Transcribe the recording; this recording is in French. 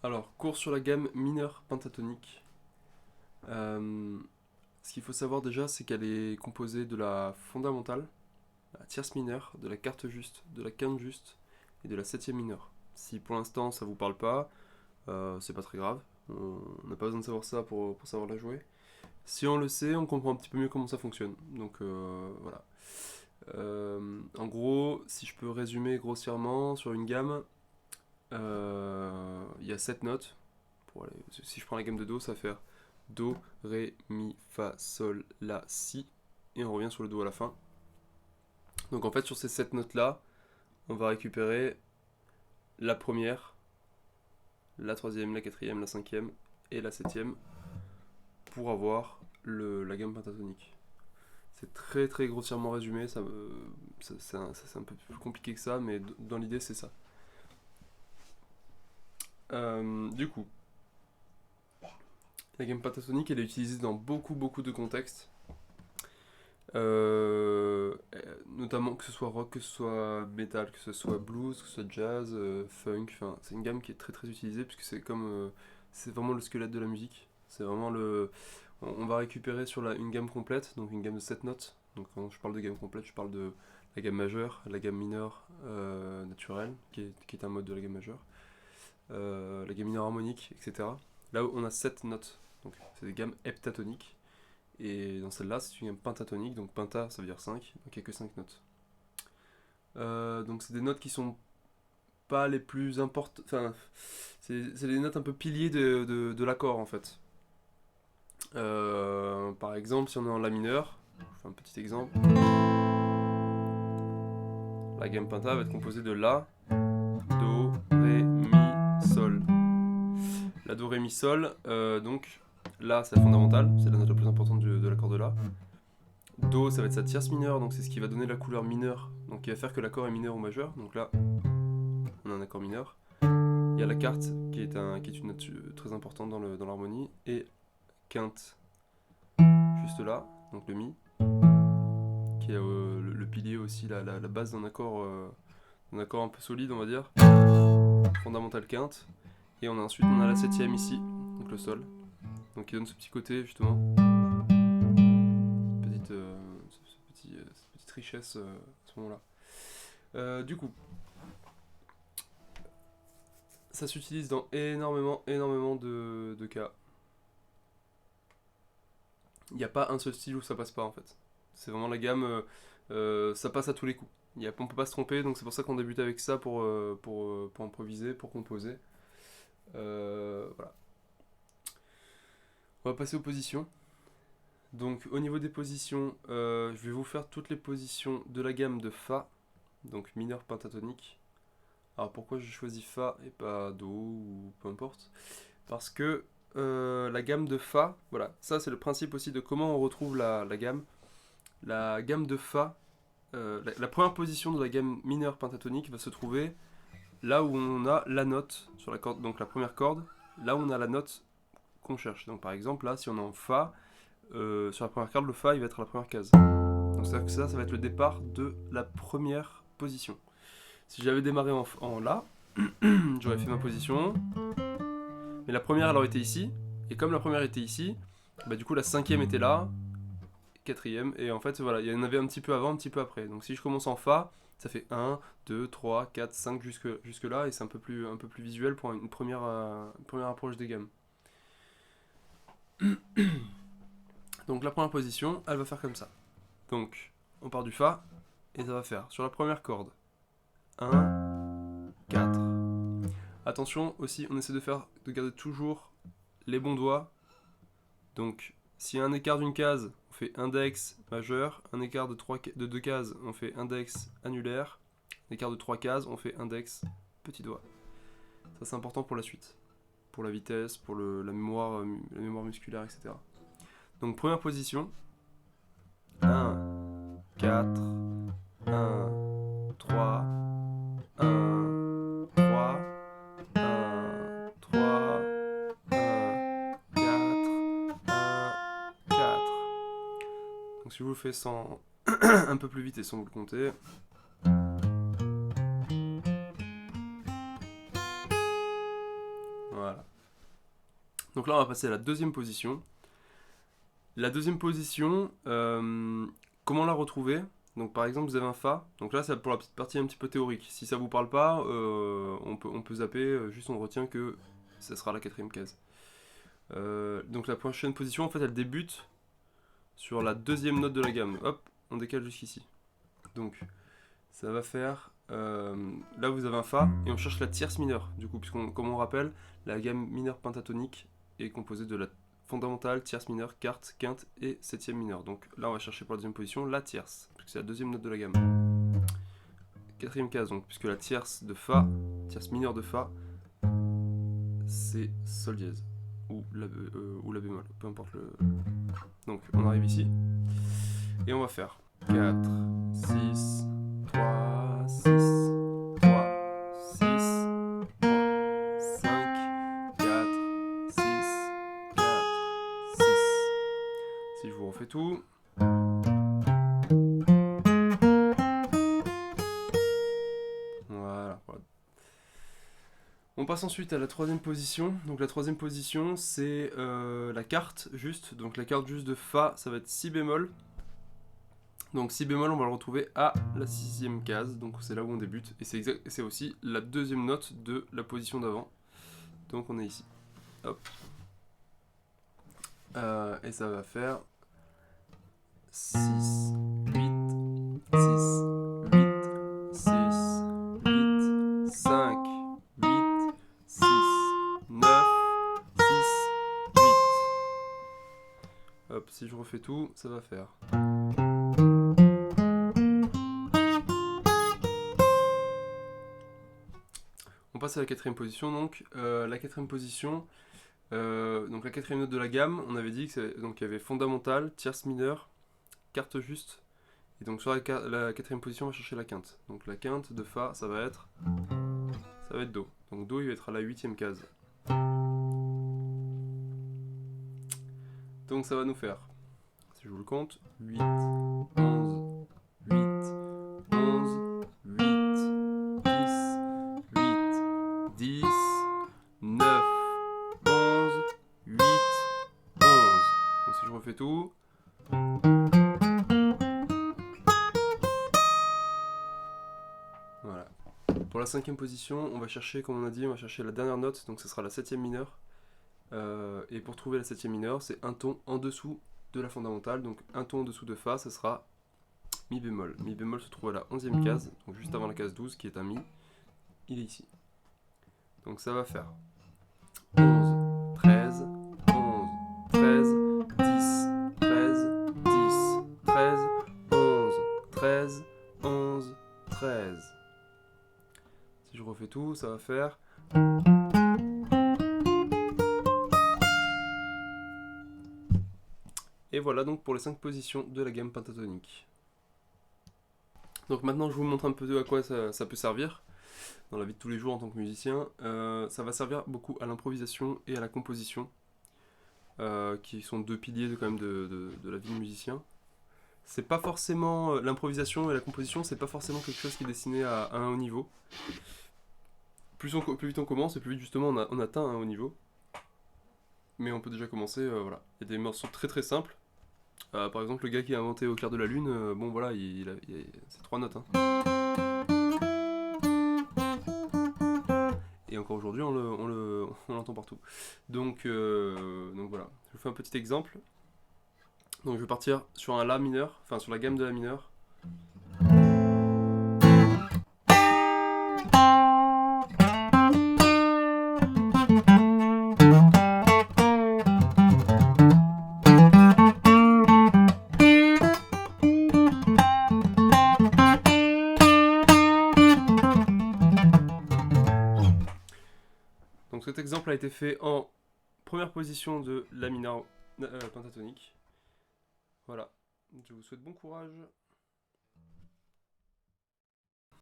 Alors, cours sur la gamme mineure pentatonique. Ce qu'il faut savoir déjà, c'est qu'elle est composée de la fondamentale, la tierce mineure, de la quarte juste, de la quinte juste et de la septième mineure. Si pour l'instant ça vous parle pas, c'est pas très grave. On n'a pas besoin de savoir ça pour savoir la jouer. Si on le sait, on comprend un petit peu mieux comment ça fonctionne. Donc voilà. En gros, si je peux résumer grossièrement, sur une gamme, il y a 7 notes. Si je prends la gamme de Do, ça va faire Do, Ré, Mi, Fa, Sol, La, Si. Et on revient sur le Do à la fin. Donc en fait, sur ces 7 notes-là, on va récupérer la première, la troisième, la quatrième, la cinquième et la septième pour avoir la gamme pentatonique. C'est très très grossièrement résumé, c'est un peu plus compliqué que ça, mais dans l'idée c'est ça. Du coup, la gamme pentatonique elle est utilisée dans beaucoup de contextes. Notamment que ce soit rock, que ce soit metal, que ce soit blues, que ce soit jazz, funk, enfin c'est une gamme qui est très très utilisée puisque c'est vraiment le squelette de la musique. C'est vraiment on va récupérer sur une gamme complète, donc une gamme de 7 notes. Donc quand je parle de gamme complète, je parle de la gamme majeure, la gamme mineure naturelle, qui est un mode de la gamme majeure, la gamme mineure harmonique, etc. Là où on a 7 notes, donc c'est des gammes heptatoniques. Et dans celle-là, c'est une gamme pentatonique, donc penta ça veut dire 5, donc il n'y a que 5 notes. Donc c'est des notes qui sont pas les plus importantes, enfin, c'est des notes un peu piliers de l'accord en fait. Par exemple, si on est en La mineur, je fais un petit exemple, la gamme penta va être composée de La, Do, Ré, Mi, Sol. La Do, Ré, Mi, Sol, donc La c'est la fondamentale, c'est la note la plus importante de l'accord de La. Do, ça va être sa tierce mineure, donc c'est ce qui va donner la couleur mineure, donc qui va faire que l'accord est mineur ou majeur. Donc là, on a un accord mineur. Il y a la quarte qui est une note très importante dans l'harmonie, et quinte juste là, donc le mi, qui est le pilier aussi, la base d'un accord un peu solide, on va dire, fondamental quinte. Et ensuite on a la septième ici, donc le sol, donc qui donne ce petit côté justement, cette petite richesse à ce moment-là. Du coup, ça s'utilise dans énormément de cas. Il n'y a pas un seul style où ça passe pas en fait. C'est vraiment la gamme, ça passe à tous les coups. On peut pas se tromper, donc c'est pour ça qu'on débute avec ça pour improviser, pour composer. Voilà. On va passer aux positions. Donc au niveau des positions, je vais vous faire toutes les positions de la gamme de Fa, donc mineur pentatonique. Alors pourquoi j'ai choisi Fa et pas Do ou peu importe? Parce que la gamme de Fa, voilà, ça c'est le principe aussi de comment on retrouve la gamme. La gamme de Fa, la première position de la gamme mineure pentatonique va se trouver là où on a la note sur la corde, donc la première corde, là où on a la note qu'on cherche. Donc par exemple là, si on est en Fa, sur la première corde, le Fa il va être à la première case. Donc c'est-à-dire que ça va être le départ de la première position. Si j'avais démarré en La, j'aurais fait ma position, mais la première elle aurait été ici, et comme la première était ici, bah du coup la cinquième était là, quatrième, et en fait voilà, il y en avait un petit peu avant, un petit peu après. Donc si je commence en Fa, ça fait 1, 2, 3, 4, 5 jusque là, et c'est un peu plus visuel pour une première approche des gammes. Donc la première position, elle va faire comme ça. Donc on part du Fa, et ça va faire sur la première corde 1, 4. Attention aussi, on essaie de garder toujours les bons doigts. Donc s'il y a un écart d'une case, on fait index majeur, un écart de 2 cases, on fait index annulaire, un écart de 3 cases, on fait index petit doigt. Ça c'est important pour la suite, pour la vitesse, pour la mémoire musculaire, etc. Donc première position, 1, 4, 1, 3, 1, 3, 1, 3, 1, 4, 1, 4. Donc si je vous le fais sans un peu plus vite et sans vous le compter. Voilà. Donc là, on va passer à la deuxième position. La deuxième position, comment la retrouver? Donc par exemple, vous avez un Fa. Donc là, c'est pour la petite partie un petit peu théorique. Si ça vous parle pas, on peut zapper. Juste, on retient que ça sera la quatrième case. Donc la prochaine position, en fait, elle débute sur la deuxième note de la gamme. Hop, on décale jusqu'ici. Donc ça va faire... là, vous avez un Fa et on cherche la tierce mineure. Du coup, comme on rappelle, la gamme mineure pentatonique est composée de la fondamentale, tierce mineure, quarte, quinte et septième mineure. Donc là, on va chercher pour la deuxième position la tierce, puisque c'est la deuxième note de la gamme. Quatrième case, donc, puisque la tierce de Fa, tierce mineure de Fa, c'est Sol dièse, ou la bémol, peu importe le... Donc, on arrive ici, et on va faire 4, 6, 3, 6, 3, 6, 3, 5, 4, 6, 4, 6. Si je vous refais tout. Voilà. On passe ensuite à la troisième position. Donc la troisième position, c'est la quarte juste. Donc la quarte juste de Fa, ça va être Si bémol. Donc Si bémol, on va le retrouver à la sixième case. Donc c'est là où on débute. Et c'est aussi la deuxième note de la position d'avant. Donc on est ici. Hop. Et ça va faire 6, 8, 6, 8, 6, 8, 5, 8, 6, 9, 6, 8. Hop, si je refais tout, ça va faire. On passe à la quatrième position, donc. La quatrième position, donc la quatrième note de la gamme, on avait dit qu'il y avait fondamentale, tierce mineure, quarte juste. Et donc sur la quatrième position, on va chercher la quinte. Donc la quinte de Fa, ça va être Do. Donc Do, il va être à la huitième case. Donc ça va nous faire, si je vous le compte, 8, 11, 8, 11, 8, 10, 8, 10, 9, 11, 8, 11. Donc si je refais tout... Voilà. Pour la cinquième position, on va chercher, comme on a dit, on va chercher la dernière note, donc ce sera la septième mineure. Et pour trouver la septième mineure, c'est un ton en dessous de la fondamentale, donc un ton en dessous de Fa, ce sera Mi bémol. Mi bémol se trouve à la 11e case, donc juste avant la case 12 qui est un Mi. Il est ici. Donc ça va faire 11, 13, 11, 13, 10, 13, 10, 13, 11, 13, 11, 13. Si je refais tout, ça va faire... Et voilà donc pour les 5 positions de la gamme pentatonique. Donc maintenant je vous montre un peu à quoi ça peut servir dans la vie de tous les jours en tant que musicien. Ça va servir beaucoup à l'improvisation et à la composition, qui sont deux piliers quand même de la vie de musicien. C'est pas forcément l'improvisation et la composition, c'est pas forcément quelque chose qui est destiné à un haut niveau. Plus vite on commence et plus vite justement on atteint un haut niveau. Mais on peut déjà commencer, voilà. Il y a des morceaux très très simples. Par exemple, le gars qui a inventé Au clair de la lune, bon voilà, c'est 3 notes. Hein. Et encore aujourd'hui, on l'entend partout. Donc voilà, je vous fais un petit exemple. Donc je vais partir sur un La mineur, enfin sur la gamme de La mineur. Donc cet exemple a été fait en première position de La mineur pentatonique. Voilà, je vous souhaite bon courage.